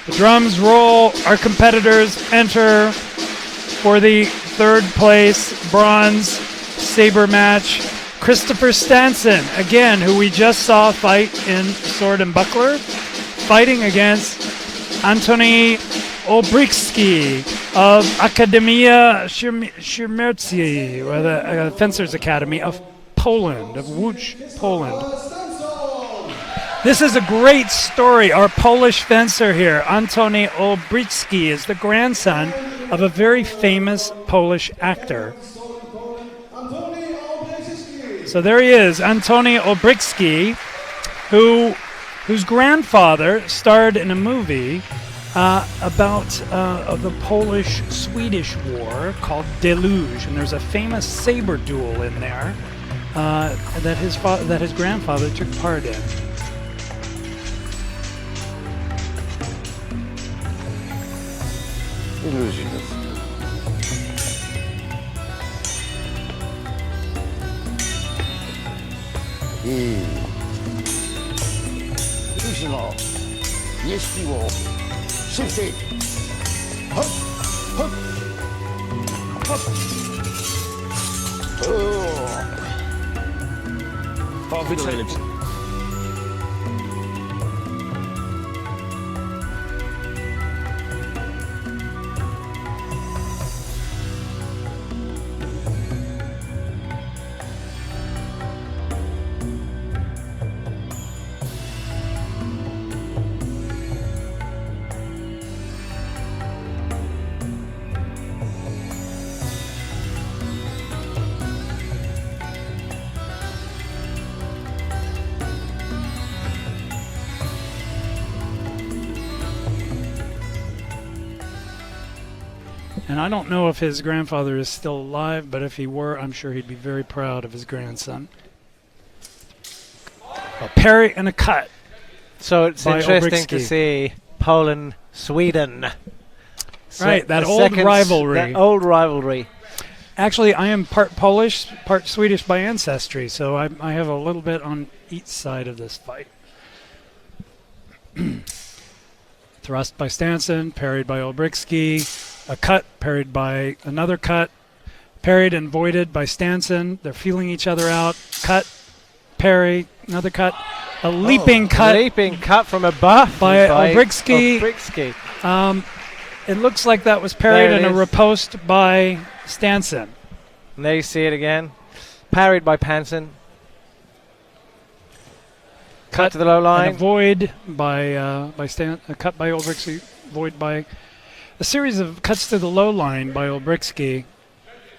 The drums roll. Our competitors enter for the third place bronze saber match. Christopher Stanson, again, who we just saw fight in Sword and Buckler, fighting against Antoni Olbrychski of Akademia Siermierzyce, or the Fencers Academy of Poland, of Łódź, Poland. This is a great story. Our Polish fencer here, Antoni Olbrychski, is the grandson of a very famous Polish actor. So there he is, Antoni Olbrychski, whose grandfather starred in a movie about the Polish-Swedish war called Deluge, and there's a famous saber duel in there that his grandfather took part in. And I don't know if his grandfather is still alive, but if he were, I'm sure he'd be very proud of his grandson. A parry and a cut. So it's interesting to see Poland, Sweden. Right, that old rivalry. That old rivalry. Actually, I am part Polish, part Swedish by ancestry, so I have a little bit on each side of this fight. Thrust by Stanson, parried by Olbrychski. A cut, parried by another cut. Parried and voided by Stanson. They're feeling each other out. Cut, parry, another cut. A leaping cut. Leaping cut from above by Olbrychski. It looks like that was parried and a riposte by Stanson. And there you see it again. Parried by Panson. Cut to the low line. And a void by a cut by Olbrychski. Void by a series of cuts to the low line by Olbrychski.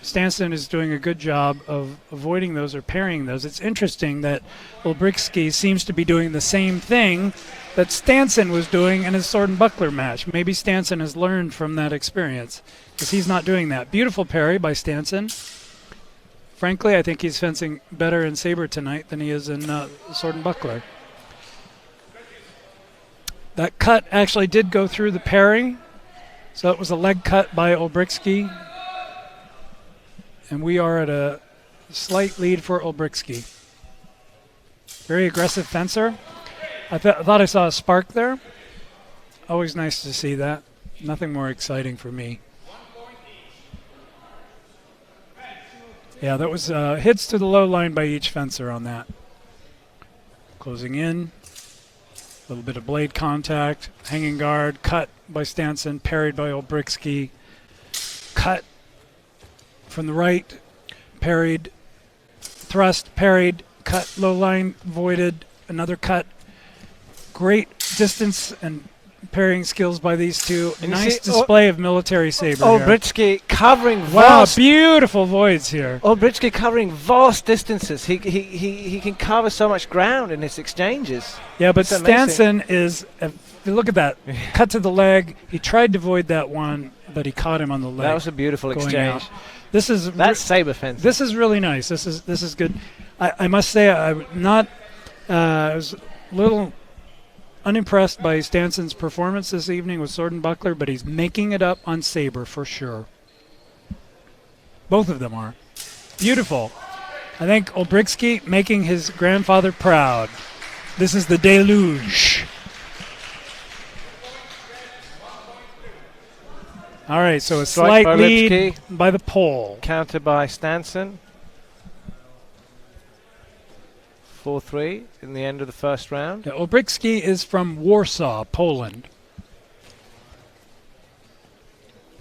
Stanson is doing a good job of avoiding those or parrying those. It's interesting that Olbrychski seems to be doing the same thing that Stanson was doing in his Sword and Buckler match. Maybe Stanson has learned from that experience, because he's not doing that. Beautiful parry by Stanson. Frankly, I think he's fencing better in saber tonight than he is in Sword and Buckler. That cut actually did go through the parry. So it was a leg cut by Olbrychski. And we are at a slight lead for Olbrychski. Very aggressive fencer. I thought I saw a spark there. Always nice to see that. Nothing more exciting for me. Yeah, that was hits to the low line by each fencer on that. Closing in. A little bit of blade contact. Hanging guard. Cut by Stanson. Parried by Olbrychski. Cut from the right. Parried. Thrust. Parried. Cut. Low line. Voided. Another cut. Great distance and parrying skills by these two. Nice display of military saber. Olbrychski covering vast. Wow, beautiful voids here. Olbrychski covering vast distances. He can cover so much ground in his exchanges. Yeah, but Stanson is. Look at that. Cut to the leg. He tried to void that one, but he caught him on the leg. That was a beautiful exchange. That's saber fencing. This is really nice. This is good. I must say I'm not. I was a little unimpressed by Stanson's performance this evening with Sword and Buckler, but he's making it up on saber for sure. Both of them are. Beautiful. I think Olbrychski making his grandfather proud. This is the deluge. All right, so a Strike slight by lead Lipski. by the pole. Counter by Stanson. 4-3 in the end of the first round. Yeah, Olbrychski is from Warsaw, Poland.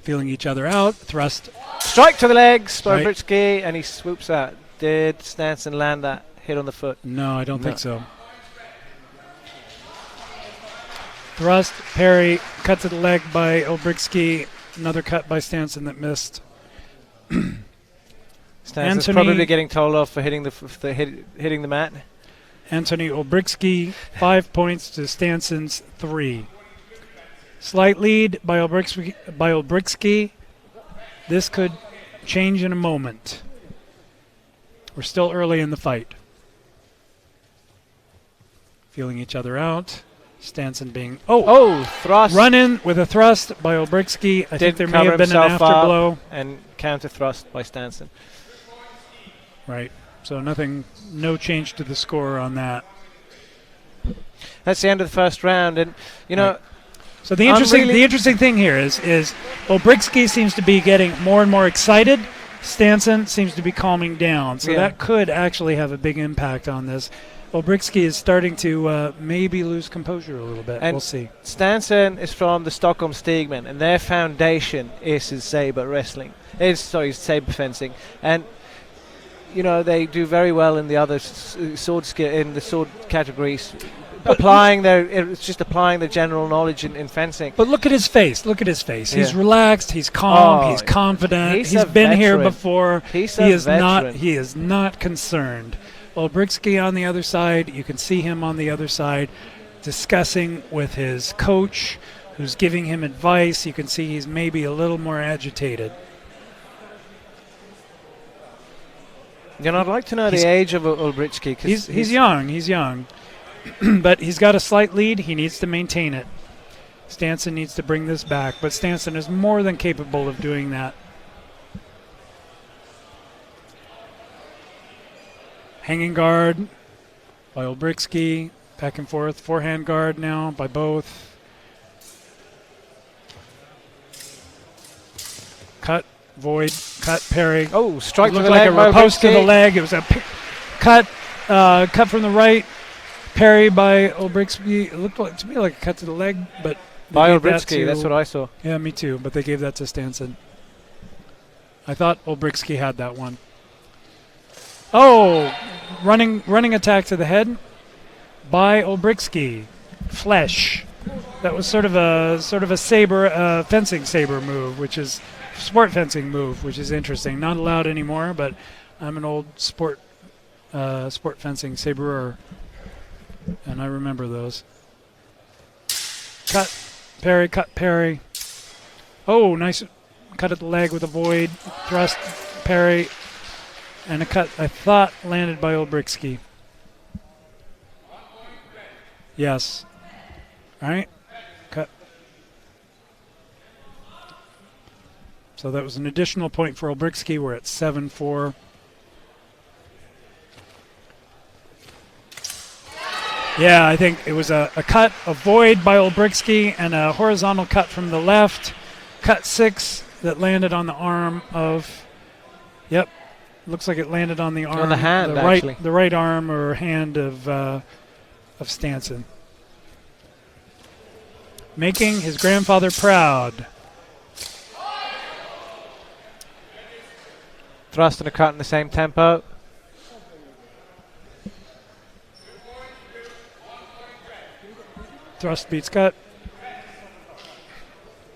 Feeling each other out. Thrust. Strike to the legs by Right. Britsky, and he swoops out. Did Stanson land that hit on the foot? No, I don't No. think so. Thrust, parry, cut to the leg by Olbrychski. Another cut by Stanson that missed. Stanson's Anthony- probably getting told off for hitting hitting the mat. Anthony Olbrychski, 5 points to Stanson's 3. Slight lead by Olbrychski. This could change in a moment. We're still early in the fight. Feeling each other out. Stanson being Thrust run in with a thrust by Olbrychski. I think there may cover have been an himself up. afterblow. and counter thrust by Stanson. Right. So no change to the score on that. That's the end of the first round, and you know. Right. So the I'm interesting thing here is Olbrychski seems to be getting more and more excited. Stanson seems to be calming down. So Yeah. that could actually have a big impact on this. Olbrychski is starting to maybe lose composure a little bit. And We'll see. Stanson is from the Stockholm Stegman, and their foundation is saber wrestling. Saber fencing, and you know they do very well in the other sword categories. Applying their general knowledge in fencing. But look at his face. Look at his face. He's Yeah. relaxed. He's calm. Oh, he's confident. he's He's a been here veteran. before. He's He a is not. veteran. He is not concerned. Olbrychski on the other side. You can see him on the other side, discussing with his coach, who's giving him advice. You can see he's maybe a little more agitated. You know, I'd like to know He's- the age of Olbrychski. 'Cause He's young. He's young, but he's got a slight lead. He needs to maintain it. Stanson needs to bring this back, but Stanson is more than capable of doing that. Hanging guard by Olbrychski. Back and forth. Forehand guard now by both. Cut, void, cut, parry. Oh, strike It to looked the like leg a by riposte to the Olbrychski. leg. It was a cut from the right, parry by Olbrychski. It looked like, to me like a cut to the leg, but they By gave that Olbrychski, that's what I saw. Yeah, me too. But they gave that to Stanson. I thought Olbrychski had that one. Oh, running attack to the head by Olbrychski. Flesh. That was sort of a saber fencing saber move, which is sport fencing move, which is interesting. Not allowed anymore, but I'm an old sport fencing saberer, and I remember those. Cut, parry. Oh, nice cut at the leg with a void, thrust, parry, and a cut I thought landed by Olbrychski. Yes. All right. Cut. So that was an additional point for Olbrychski. We're at 7-4. Yeah, I think it was a cut, a void by Olbrychski, and a horizontal cut from the left. Cut 6 that landed on the arm of. Yep, looks like it landed on the arm. On the hand, actually. the right arm or hand of Stanson. Making his grandfather proud. Thrust and a cut in the same tempo. Thrust beats cut.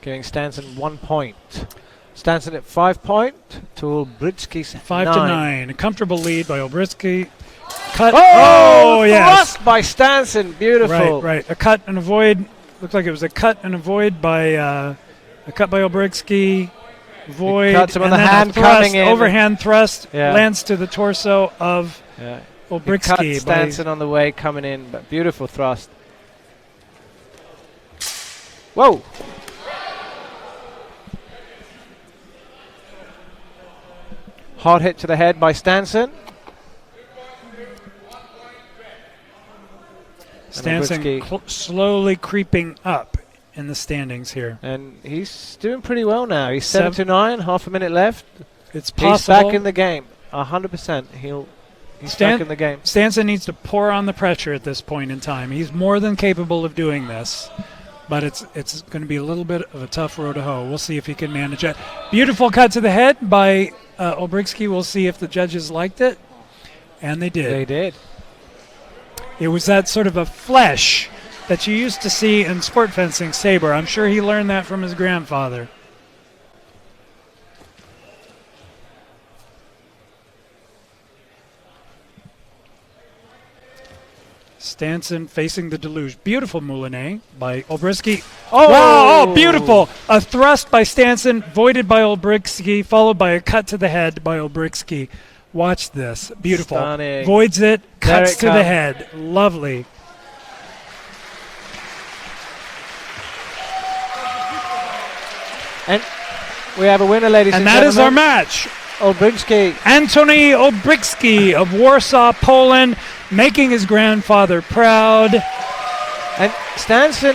Giving Stanson 1 point. Stanson at 5 point to Olbrychski's 5-9. A comfortable lead by Olbrychski. Cut. Oh, yes. thrust by Stanson. Beautiful. Right. A cut and a void. Looked like it was a cut and a void by Olbrychski. Void. cuts him on and the then a hand thrust, coming in. Overhand thrust Yeah. lands to the torso of Yeah. Olbrychski. Cut Stanson on the way coming in, but beautiful thrust. Whoa. Hard hit to the head by Stanson. Stanson Olbrychski. slowly creeping up in the standings here. And he's doing pretty well now. He's Seven- 7-9, half a minute left. It's He's possible. back in the game. 100%. He's Stan- back in the game. Stanson needs to pour on the pressure at this point in time. He's more than capable of doing this, but it's going to be a little bit of a tough road to hoe. We'll see if he can manage it. Beautiful cut to the head by Olbrzycki. We'll see if the judges liked it, and they did. They did. It was that sort of a flesh that you used to see in sport fencing saber. I'm sure he learned that from his grandfather. Stanson facing the deluge. Beautiful moulinet by Olbrzycki. Oh! Wow, oh, beautiful. A thrust by Stanson, voided by Olbrzycki, followed by a cut to the head by Olbrzycki. Watch this. Beautiful. Stunning. Voids it, There cuts it to the comes. head. Lovely. And we have a winner, ladies and And that is our gentlemen. match. Olbrzycki. Antoni Olbrzycki of Warsaw, Poland, making his grandfather proud. And Stanson,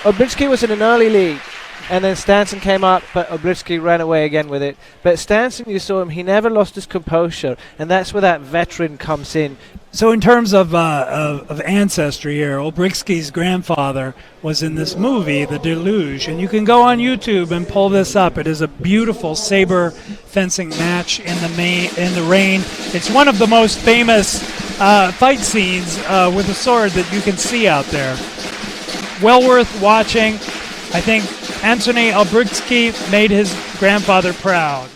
Olbrzycki was in an early lead, and then Stanson came up, but Olbrzycki ran away again with it. But Stanson, you saw him; he never lost his composure, and that's where that veteran comes in. So in terms of ancestry here, Olbrzycki's grandfather was in this movie, The Deluge, and you can go on YouTube and pull this up. It is a beautiful saber fencing match in the rain. It's one of the most famous fight scenes with a sword that you can see out there. Well worth watching. I think Antoni Olbrzycki made his grandfather proud.